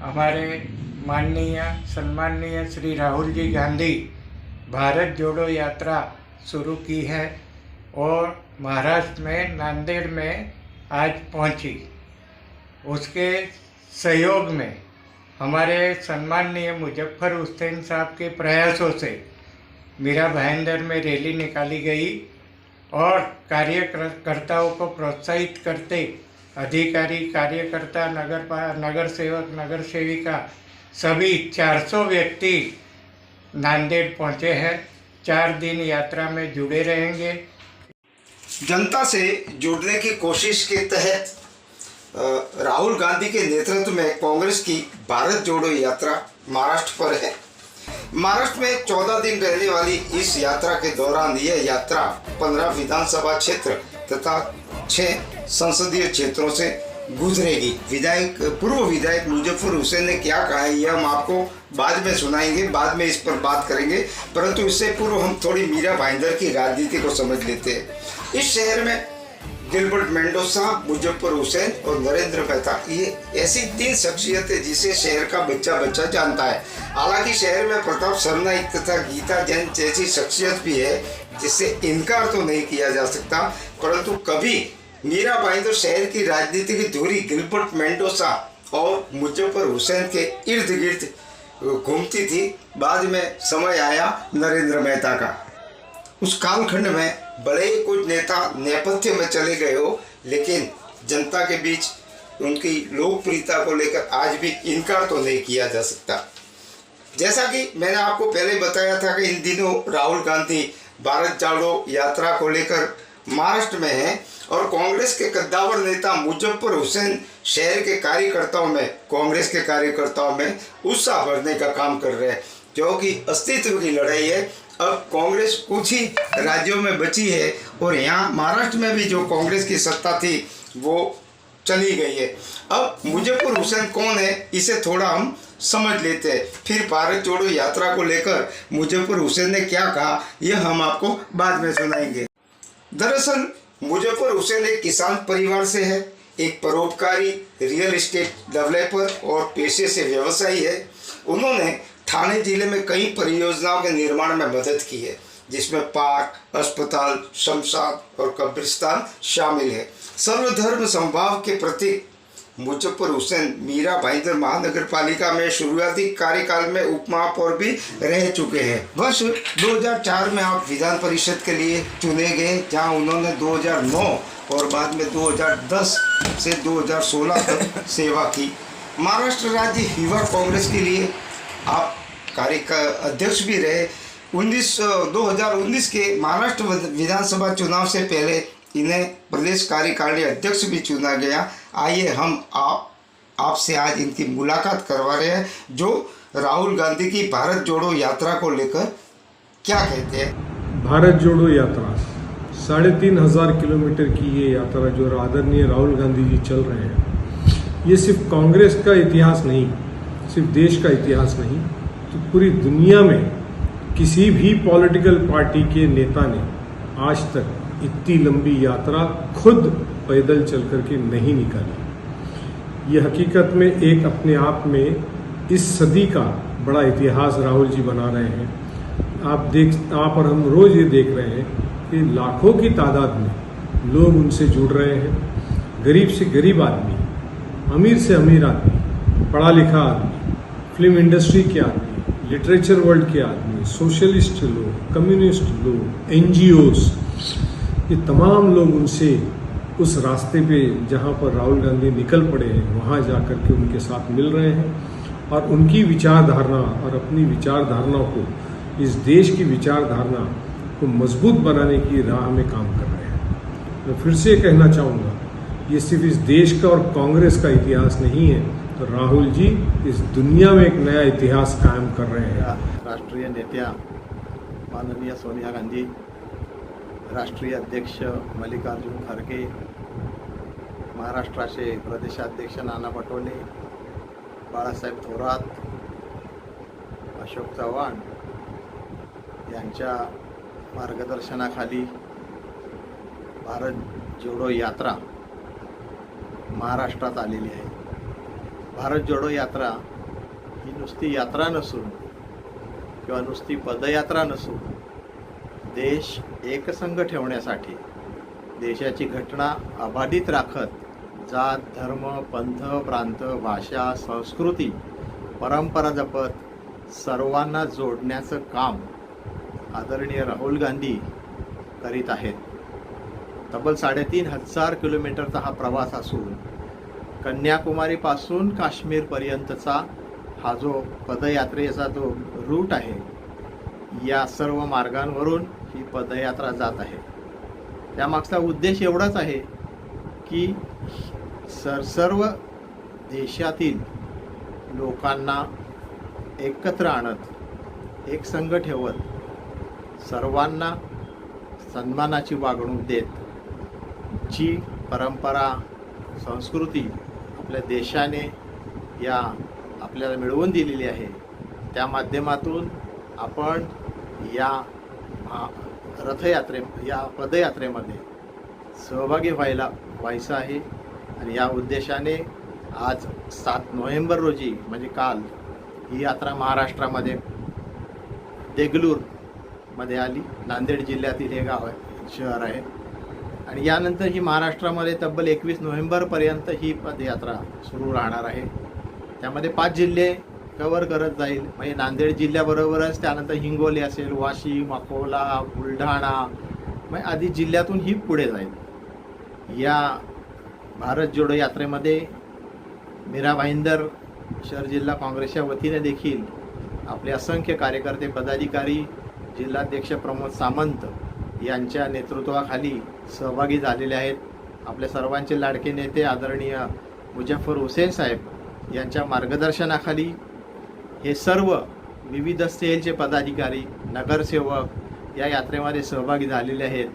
हमारे माननीय सम्माननीय श्री राहुल जी गांधी भारत जोड़ो यात्रा शुरू की है और महाराष्ट्र में नांदेड़ में आज पहुंची। उसके सहयोग में हमारे सम्माननीय मुजफ्फर हुसैन साहब के प्रयासों से मीरा भाईंदर में रैली निकाली गई और कार्यकर्ताओं को प्रोत्साहित करते अधिकारी, कार्यकर्ता, नगर सेवक, नगर सेविका सभी 400 व्यक्ति नांदेड़ पहुंचे हैं। 4 दिन यात्रा में जुड़े रहेंगे। जनता से जुड़ने की कोशिश के तहत राहुल गांधी के नेतृत्व में कांग्रेस की भारत जोड़ो यात्रा महाराष्ट्र पर है। महाराष्ट्र में 14 दिन रहने वाली इस यात्रा के दौरान यह यात्रा 15 विधानसभा क्षेत्र तथा 6 संसदीय क्षेत्रों से गुजरेगी। पूर्व विधायक मुजफ्फर हुसैन ने क्या कहा है यह हम आपको बाद में सुनाएंगे, बाद में इस पर बात करेंगे, परंतु इससे पूर्व हम थोड़ी मीरा भाईंदर की राजनीति को समझ लेते हैं। इस शहर में गिलबर्ट मेंडोजा, मुजफ्फर हुसैन और नरेंद्र मेहता, ये ऐसी 3 शख्सियतें जिसे शहर का बच्चा बच्चा जानता है। हालांकि शहर में प्रताप सरनाईक तथा गीता जैन जैसी शख्सियत भी है जिससे इनकार तो नहीं किया जा सकता, परंतु कभी मीरा भाईंदर शहर की राजनीति की धुरी गिलबर्ट मेंडोजा और मुजफ्फर हुसैन के इर्द गिर्द घूमती थी। बाद में समय आया नरेंद्र मेहता का। उस कालखंड में बड़े ही कुछ नेता नेपथ्य में चले गए हो, लेकिन जनता के बीच उनकी लोकप्रियता को लेकर आज भी इनकार तो नहीं किया जा सकता। जैसा कि मैंने आपको पहले बताया था कि इन दिनों राहुल गांधी भारत जोड़ो यात्रा को लेकर महाराष्ट्र में है और कांग्रेस के कद्दावर नेता मुजफ्फर हुसैन शहर के कार्यकर्ताओं में, कांग्रेस के कार्यकर्ताओं में उत्साह भरने का काम कर रहे हैं, जो कि अस्तित्व की लड़ाई है। अब कांग्रेस कुछ ही राज्यों में बची है और यहाँ महाराष्ट्र में भी जो कांग्रेस की सत्ता थी वो चली गई है। अब मुजफ्फर हुसैन कौन है इसे थोड़ा हम समझ लेते हैं, फिर भारत जोड़ो यात्रा को लेकर मुजफ्फर हुसैन ने क्या कहा यह हम आपको बाद में सुनाएंगे। दरअसल मुजफ्फर हुसैन एक किसान परिवार से है, एक परोपकारी रियल एस्टेट डेवलपर और पेशे से व्यवसायी है। उन्होंने ठाणे जिले में कई परियोजनाओं के निर्माण में मदद की है, जिसमें पार्क, अस्पताल, शमशान और कब्रिस्तान शामिल है। सर्वधर्म समभाव के प्रतीक मुजफ्फर हुसैन मीरा भाईंदर महानगर पालिका में शुरुआती कार्यकाल में उप महापौर भी रह चुके हैं। वर्ष 2004 में आप विधान परिषद के लिए चुने गए, जहां उन्होंने 2009 और बाद में 2010 से 2016 तक सेवा की। महाराष्ट्र राज्य युवा कांग्रेस के लिए आप अध्यक्ष भी रहे। 2019 के महाराष्ट्र विधानसभा चुनाव से पहले इन्हें प्रदेश कार्यकारिणी अध्यक्ष भी चुना गया। आइए हम आपसे आज इनकी मुलाकात करवा रहे हैं, जो राहुल गांधी की भारत जोड़ो यात्रा को लेकर क्या कहते हैं। भारत जोड़ो यात्रा 3500 किलोमीटर की ये यात्रा जो आदरणीय राहुल गांधी जी चल रहे हैं, ये सिर्फ कांग्रेस का इतिहास नहीं, सिर्फ देश का इतिहास नहीं, तो पूरी दुनिया में किसी भी पॉलिटिकल पार्टी के नेता ने आज तक इतनी लंबी यात्रा खुद पैदल चल करके नहीं निकाली। ये हकीकत में एक अपने आप में इस सदी का बड़ा इतिहास राहुल जी बना रहे हैं। आप और हम रोज ये देख रहे हैं कि लाखों की तादाद में लोग उनसे जुड़ रहे हैं। गरीब से गरीब आदमी, अमीर से अमीर आदमी, पढ़ा लिखा आदमी, फिल्म इंडस्ट्री के आदमी, लिटरेचर वर्ल्ड के आदमी, सोशलिस्ट लोग, कम्युनिस्ट लोग, NGOs, ये तमाम लोग उनसे उस रास्ते पे जहाँ पर राहुल गांधी निकल पड़े हैं वहाँ जाकर के उनके साथ मिल रहे हैं और उनकी विचारधारणा और अपनी विचारधारणा को, इस देश की विचारधारणा को मजबूत बनाने की राह में काम कर रहे हैं। मैं फिर से कहना चाहूँगा, ये सिर्फ इस देश का और कांग्रेस का इतिहास नहीं है, तो राहुल जी इस दुनिया में एक नया इतिहास कायम कर रहे हैं। राष्ट्रीय नेत्या माननीय सोनिया गांधी, राष्ट्रीय अध्यक्ष मल्लिकार्जुन खरगे, महाराष्ट्राचे प्रदेशाध्यक्ष नाना पटोले, बाळासाहेब थोरात, अशोक चव्हाण यांच्या मार्गदर्शनाखाली भारत जोडो यात्रा महाराष्ट्रात आलेली आहे। भारत जोडो यात्रा ही नुसती यात्रा नसून किंवा नुसती पदयात्रा नसून देश एकसंघ ठेवण्यासाठी देशाची घटना अबाधित राखत जात धर्म पंथ प्रांत भाषा संस्कृती परंपरा जपत सर्वांना जोडण्याचं काम आदरणीय राहुल गांधी करीत आहेत. तब्बल 3,500 किलोमीटरचा हा प्रवास असून कन्याकुमारीपासून काश्मीरपर्यंतचा हा जो पदयात्रेचा जो रूट आहे, या सर्व मार्गांवरून ही पदयात्रा जात आहे. त्यामागचा उद्देश एवढाच आहे की सर्व देशातील लोकांना एकत्र आणत एक संघ ठेवत सर्वांना सन्मानाची वागणूक देत जी परंपरा संस्कृती आपल्या देशाने या आपल्याला मिळवून दिलेली आहे, त्या माध्यमातून आपण या या पदयात्रेमध्ये सहभागी व्हायचं आहे. आणि या उद्देशाने आज 7 नोव्हेंबर रोजी म्हणजे काल ही यात्रा महाराष्ट्रामध्ये देगलूरमध्ये आली. नांदेड जिल्ह्यातील हे गाव आहे, शहर आहे. आणि यानंतर ही महाराष्ट्रामध्ये तब्बल 21 नोव्हेंबरपर्यंत ही पदयात्रा सुरू राहणार आहे. त्यामध्ये 5 जिल्हे कव्हर करत जाईल. म्हणजे नांदेड जिल्ह्याबरोबरच त्यानंतर हिंगोली असेल, वाशिम, अकोला, बुलढाणा, म्हणजे आधी जिल्ह्यातून ही पुढे जाईल. या भारत जोडो यात्रेमध्ये मीरा भाईंदर शहर जिल्हा काँग्रेसच्या वतीने देखील आपले असंख्य कार्यकर्ते पदाधिकारी जिल्हाध्यक्ष प्रमोद सामंत यांच्या नेतृत्वाखाली सहभागी झालेले आहेत. आपल्या सर्वांचे लाडके नेते आदरणीय मुजफ्फर हुसेन साहेब यांच्या मार्गदर्शनाखाली हे सर्व विविध सेलचे पदाधिकारी नगरसेवक या यात्रेमध्ये सहभागी झालेले आहेत.